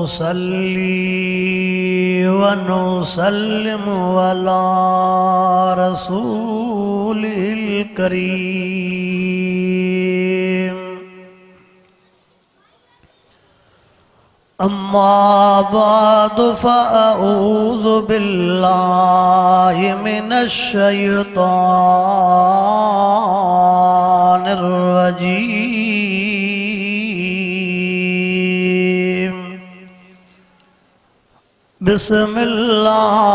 नुसल्ली व नुसल्लिमु अला रसूलिल करीम। अम्मा बादु फ़अऊज़ु बिल्लाहि मिनश शैतानिर रजीम। बिस्मिल्लाहिर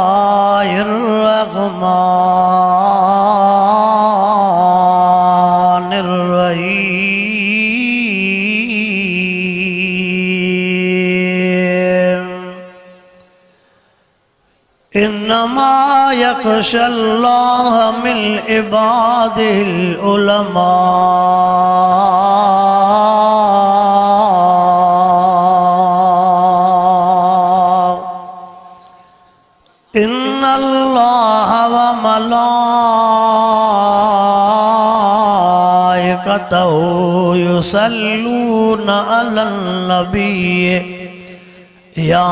रहमानिर रहीम। इन्नमा यख़शल्लाह मिन इबादिल उलमा। इन्नल्लाह व मलाइकतहु युसल्लूना अलन नबिय्य या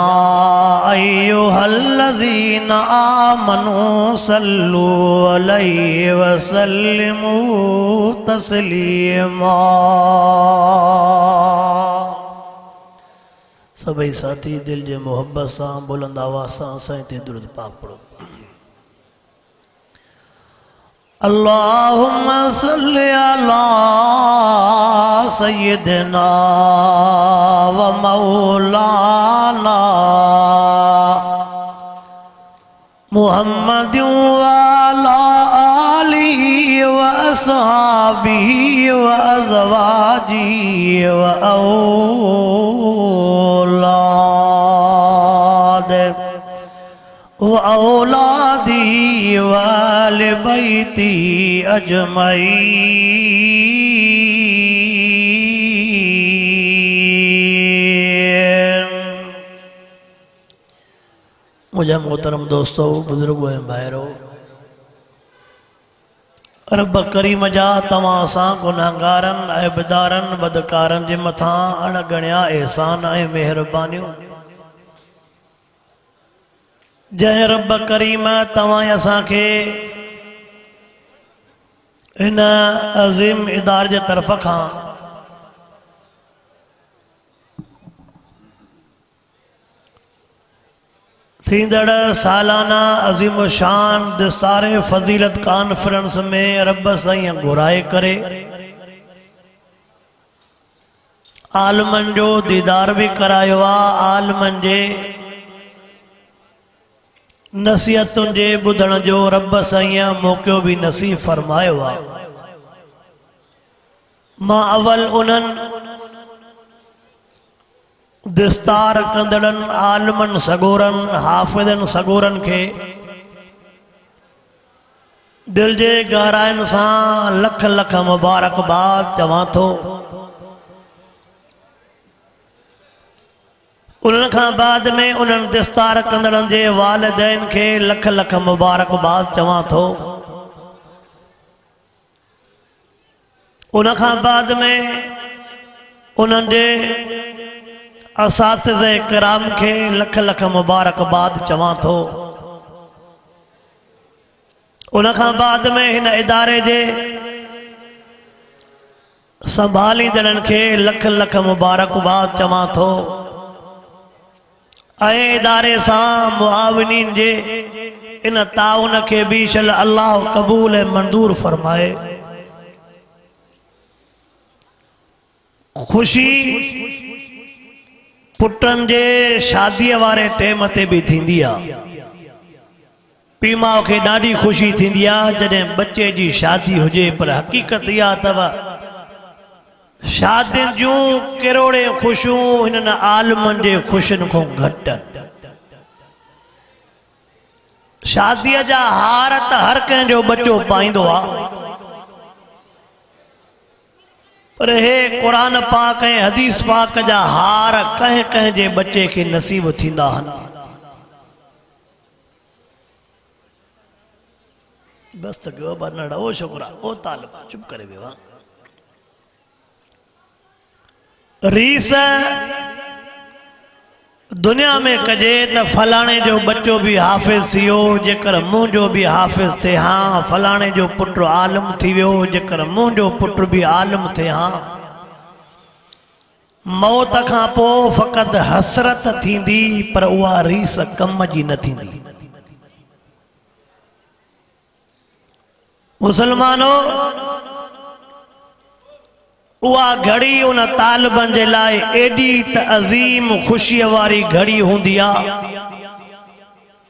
अय्युहल्लज़ीना आमनू सल्लू अलैहि व सल्लिमू तस्लीमा। सभी साथी दिल जे मोहब्बत से बुलंद आवाज़ से साईं ते दुरूद पाक पढ़ो। अल्लाहुम्मा सल्लि अला सय्यिदिना व मौलाना मुहम्मदिन व अला आलिहि व अस्हाबिहि व अज़वाजिहि व औलादी वाल बैती अजमईन। मुझे मोहतरम दोस्तों, बुजुर्गों ऐं भाइरों, रब करीम जा तव्हां सां गुनाहगारन ऐबदारन बदकारन जे मथां अणगणिया एहसान ऐं मेहरबानियूं। जय रब करीम तव्हां असांखे इन अज़ीम इदारे जे तरफ़ खां थींदड़ सालाना अज़ीम शान दिसारे फज़ीलत कॉन्फ्रेंस में रब साईं घुराए करे आलमन जो दीदार भी करायो आहे। आलमन जे नसीहतुनि जे ॿुधण जो रब साईं मौक़ो भी नसीब फरमायो आहे। मां अवल उन्हनि दिस्तार कंदड़न आलमन सगोरन हाफ़िज़न सगोरन के दिल जे गहराइन सां लख लख मुबारकबाद चवां थो। उन्हनि खां बाद में उन्हनि दिस्तार कंदड़नि जे वालिदैन के लख लख मुबारकबाद चवां थो। उन खां बाद में उन्हनि जे असातिज़े किराम के लख लख मुबारकबाद चवां थो। उन खां बाद में हिन इदारे जे संभालींदड़नि के लख लख मुबारकबाद चवां थो। ऐं इदारे सां मुआविनीन जे इन ताउन के भी शल अल्लाह कबूल ऐं मंजूर फरमाए। खुशी पुटन जे शादी वारे टेम ते भी थींदी आहे। पीउ माउ खे ॾाढी खुशी थींदी आहे जॾहिं बच्चे जी शादी हुजे, पर हक़ीक़त इहा अथव शादियुनि जूं किरोड़े ख़ुशियूं हिननि आलमनि जे ख़ुशियुनि खां घटि। शादीअ जा हार त हर कंहिंजो बच्चो पाईंदो आहे, पर हे क़ुरान पाक ऐं हदीस पाक जा हार कंहिं कंहिं जे बच्चे के नसीब थींदा आहिनि। बस तो गयो बनड़ा ओ शुक्रा ओ तालिब चुप करे वियो। रीस दुनिया में कजे त फलाणे जो बच्चो भी हाफ़िज़ थी वियो, जेकर मुंहिंजो भी हाफ़िज़ थे, हाँ फलाणे जो पुट आलिम थी वियो, जेकर मुंहिंजो पुट भी आलिम थे, हाँ मौत खां पोइ फ़क़त हसरत थींदी पर उहा रीस कम जी न थींदी। मुसलमानो उहा घड़ी उन तालिबन जे लाइ एडी त अज़ीम ख़ुशीअ वारी घड़ी हूंदी आहे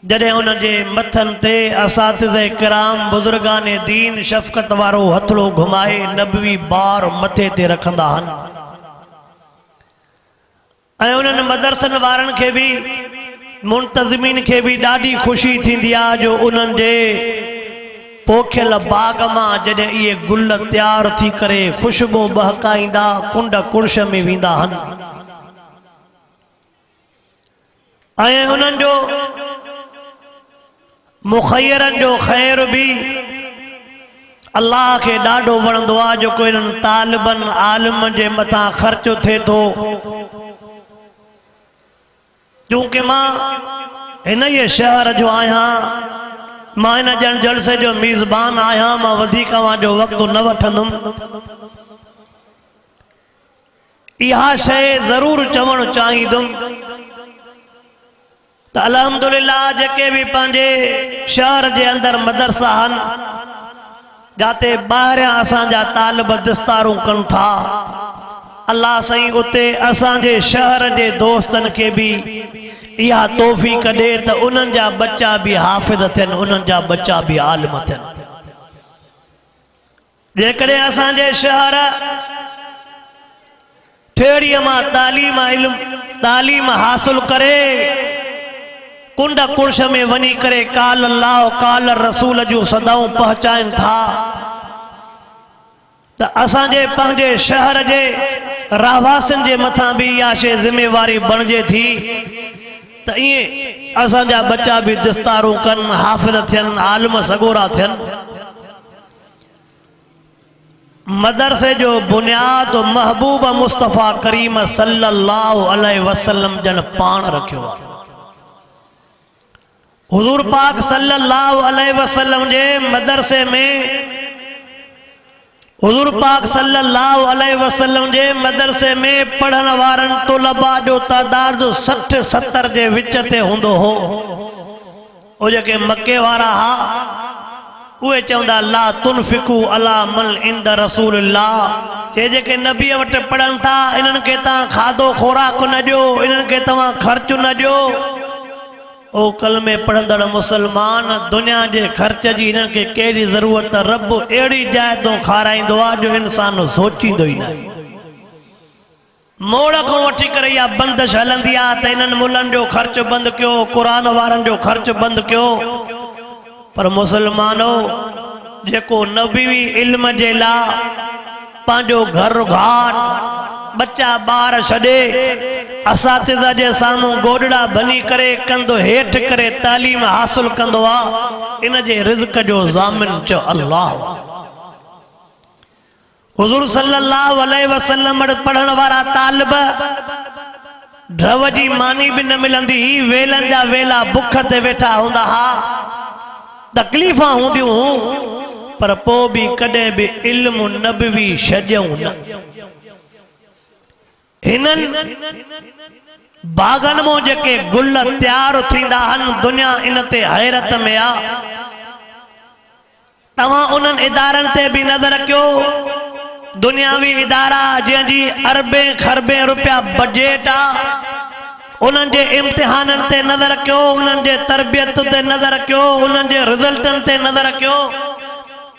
जॾहिं उन जे मथनि ते असातिज़े किराम बुज़ुर्गाने दीन शफ़क़त वारो हथड़ो घुमाए नबवी बार मथे ते रखंदा आहिनि ऐं उन्हनि मदरसनि वारनि खे बि मुंतज़िमीन खे बि ॾाढी ख़ुशी थींदी आहे जो उन्हनि जे पोखियल बाग मां जॾहिं इहे गुल तैयार थी करे ख़ुशबू बहकाईंदा कुंड कुर्श में वेंदा आहिनि ऐं उन्हनि जो मुख़यरनि जो ख़ैर भी अल्लाह खे ॾाढो वणंदो आहे जेको इन्हनि तालिबनि आलिम जे मथां ख़र्च थिए थो। क्योंकि मां हिन ई शहर जो आहियां, मां इन जन जलसे जो मेज़बान आहियां, मां वधीक जो वक़्तु न वठंदुमि। इहा शइ ज़रूर चवणु चाहींदुमि त अल्हम्दुलिल्लाह जेके भी पंहिंजे शहर जे अंदर मदरसा आहिनि जाते ॿाहिरियां असांजा तालिब दस्तारूं कनि था, अल्लाह साईं उते असांजे शहर जे दोस्तनि खे भी इहा तौफ़ीक़ ॾे त उन्हनि जा बच्चा भी हाफ़िज़ थियनि, उन्हनि जा बच्चा भी आलिम थियनि। जेकॾहिं असांजे शहर ठेड़ीअ मां तालीम हासिल करे कुंड कुर्श में वञी करे काल अल्लाह काल रसूल जूं सदाऊं पहुचाइनि था त असांजे पंहिंजे शहर जे रहवासियुनि जे मथां भी इहा शइ ज़िम्मेवारी बणिजे थी त ईअं असांजा बच्चा भी दस्तारूं कनि, हाफ़िज़ थियनि, आलिम सगोरा थियनि। मदरसे जो बुनियाद महबूब मुस्तफ़ा करीम सल्लल्लाहु अलैहि वसल्लम जन पाण रखियो आहे। हुज़ूर पाक सल्लल्लाहु अलैहि वसल्लम जे मदरसे में हुज़ूर पाक सल्लल्लाहु अलैहि वसल्लम जे मदरसे में पढ़ण वारनि तुलबा जो तादाद 60-70 जे विच ते हूंदो हो। उहे जेके मके वारा हा उहे चवंदा ला तुनफिकू अला मन इंद रसूलिल्लाह, जे जेके नबीअ वटि पढ़नि था इन्हनि खे तव्हां खाधो खोराक न ॾियो, इन्हनि खे तव्हां ख़र्च न ॾियो। ओ कलमे पढ़ंदड़ मुसलमान, दुनिया जे ख़र्च जी इन्हनि खे कहिड़ी ज़रूरत, रब अहिड़ी जाइ तो खाराईंदो आहे जो इंसान सोचींदो ई न आहे। मोड़ खां वठी करे इहा बंदिश हलंदी आहे त इन्हनि मुल्हनि जो ख़र्च बंदि कयो, क़ुरान वारनि जो ख़र्च बंदि कयो। पर मुसलमानो जेको नबवी इल्म जे लाइ पंहिंजो घर घाट बच्चा ॿार छॾे असातिज़ा जे साम्हूं गोॾड़ा भनी करे कंधो हेठि करे तालीम हासिल कंदो आहे, इन जे रिज़्क जो ज़ामिन चओ अल्लाह। हुज़ूर सल्लल्लाहु अलैहि वसल्लम पढ़ण वारा तालिब ड्रव जी मानी भी न मिलंदी, वेलनि जा वेला बुख ते वेठा हूंदा हा, तकलीफ़ां हूंदियूं पर पोइ भी कॾहिं भी इल्म नबवी छॾियऊं न। हिननि बागन में जेके गुल तैयार थींदा आहिनि दुनिया इन ते हैरत में आ। तव्हां उन्हनि इदारनि ते भी नज़र कयो, दुनियावी इदारा जंहिंजी अरबें खरबें रुपया बजट आ, उन्हनि जे इम्तिहाननि ते नज़र कयो, उन्हनि जे तरबियत ते नज़र कयो, उन्हनि जे रिज़ल्टनि ते नज़र कयो।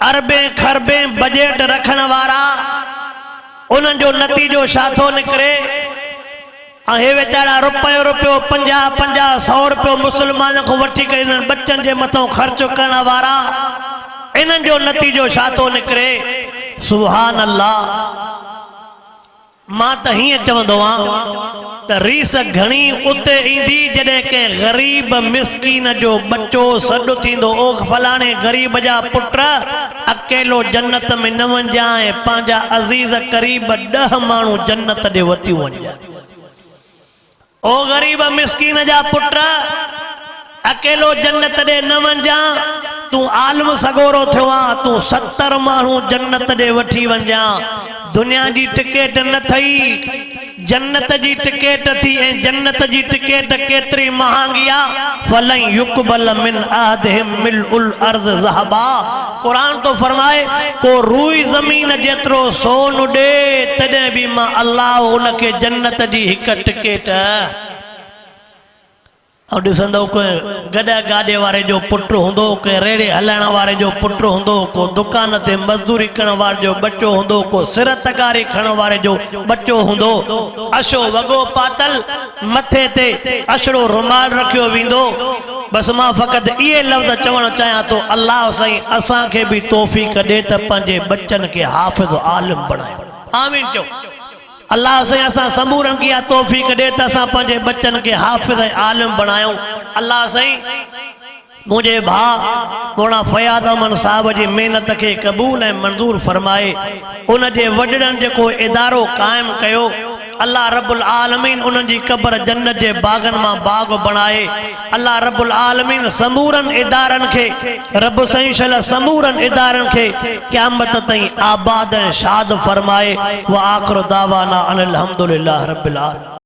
अरबें खरबें बजट रखण वारा उन्हनि जो नतीजो छा थो निकिरे? हे वेचारा रुपयो 50-50 रुपयो मुसलमान को वठी करे इन्हनि बच्चनि जे मथां ख़र्च करण वारा, इन्हनि जो नतीजो छा थो निकिरे? सुभान अल्लाह। मां त हीअं चवंदो आहियां त रीस घणी उते ईंदी जॾहिं के ग़रीब मिस्कीन जो बच्चो सॾु थींदो, ओ फलाणे ग़रीब जा पुट अकेलो जन्नत में न वञाए, पंहिंजा अज़ीज़ करीब 10 माण्हू जन्नत ॾे वठी वञे। ओ गरीब मिस्कीन जा पुट अकेलो जन्नत दे न वंजा तू आलम सगोरो थियो आ तू 70 माण्हू जन्नत दे वठी वंजा दुनिया जी टिकट न थई जन्नत जी टिकट थी ऐं जन्नत जी टिकट केतरी महांगी आ फलन युकबल मिन आदहिम मिलउल अर्ज ज़हबा कुरान तो फरमाए को रूई जमीन जेतरो सोन दे तदे भी मां अल्लाह उनके जन्नत जी हिक टिकट और ॾिसंदो कोई गॾा गाॾे वारे जो पुट हूंदो कोई रेड़े हलाइण वारे जो पुट हूंदो को दुकान ते मज़दूरी करण वारे जो बच्चो हूंदो को सिर तगारी खणण वारे जो बच्चो हूंदो अशो वॻो पातल मथे ते अशड़ो रुमाल रखियो वेंदो बस मां फ़क़त इहे लफ़्ज़ चवण चाहियां थो अल्लाह साईं असांखे बि तौफ़ीक़ ॾे त पंहिंजे बच्चन खे हाफ़िज़ आलिम बणायो आमीन चओ अल्लाह से असा समूरन की तौफीक दे त असा पंहिंजे बच्चन के हाफिज आलिम बनायूं अल्लाह सही मुझे भा मोड़ा फयाद अमन साहब जी मेहनत के कबूल ऐं मंजूर फरमाए उन जे वडड़न जेको इदारो कायम कयो अल्लाह रब्बुल आलमीन उन जी कब्र जन्नत जे बागन मां बाग बनाए अल्लाह रब्बुल आलमीन समूरन इदारन के रब सही शल समूरन इदारन के क़यामत ताईं आबाद ऐं शाद फरमाए व आखिर दावाना अनिल हम्दुलिल्लाह रब्बिल आलमीन।